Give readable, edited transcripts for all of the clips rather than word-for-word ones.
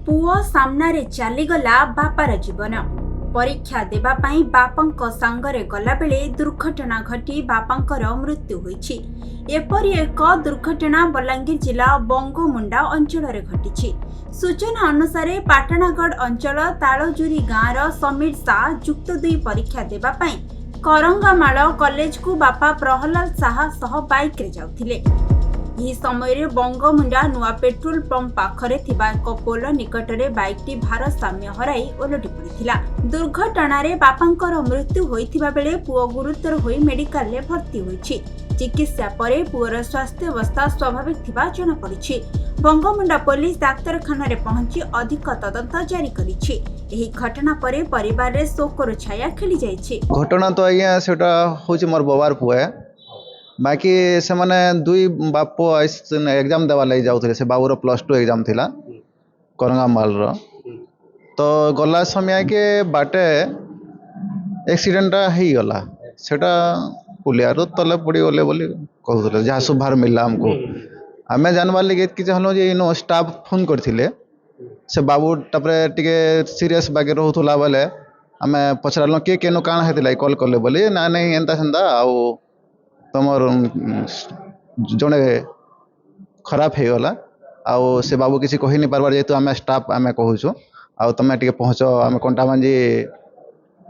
पुओ सामनारे चलीगला बापार जीवन। परीक्षा देबा पाई बापांक सांगरे गला बेले दुर्घटना घटी बापांकर मृत्यु होईछि। एपरि एक दुर्घटना बलांगीर जिला बंगोमुंडा अंचल रे घटिछि। सूचना अनुसार पाटणागढ़ अंचल तालजुरी गाँवर समीर शाह युक्त 2 परीक्षा देबा पाई करंगामाल कॉलेज को बापा प्रहलाद शाह सह बाइक रे जाउथिले। यही समय बंगमुंडा नुआ पेट्रोल पंप पाखरे थिबा एक पोल निकटरे बाइकटी भारसाम्य हराई ओलटी पड़िथिला। दुर्घटनारे बापांकर मृत्यु होइथिबा बेले पुओ गुरुतर होई मेडिकल रे भर्ती होईछि। चिकित्सा परे पुओर स्वास्थ्य अवस्था स्वाभाविक थिबा जणा पड़िछि। बंगमुंडा पुलिस डाक्तरखाना रे पहुंची अधिक तदंत जारी करिछि। एही घटना परे परिवार रे शोकर छाया खेली जाइछि। घटना तो आज्ञा सेटा होछि मोर बबार पुओ है। बाकी से माने 2 बाप एग्जाम देवा लगी जाऊे से बाबूर +2 एग्जाम थिला करंगामाल रो। तो गला समय के बाटे एक्सीडेंट ही गला सेटा पुलिया रो तले पड़ी गले बोली कहउतले जहा सुभार मिलला हमको। हमें जानबार लगे कि चाहलो जे इनो स्टाफ फोन करथिले से बाबू तापरे टिके सीरियस बागे रहउथला बोले हमें पछरालो के केनो काण हेतिला कॉल करले बोली ना नहीं एंता संदा आउ तमर जड़े खराब हो गला आउ से बाबू किसी कही नहीं पार्बार जेहेतु आम स्टाफ आम कहूँ आउ तुम टे पहुँच आम कंटाबांजी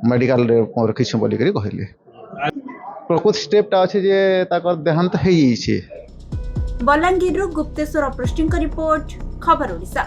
मेडिकल रखीछु बोल कहली। प्रकृत स्टेपटा अच्छे जे देहांत हो बलांगीर गुप्तेश्वर पृष्टि रिपोर्ट खबर ओडिशा।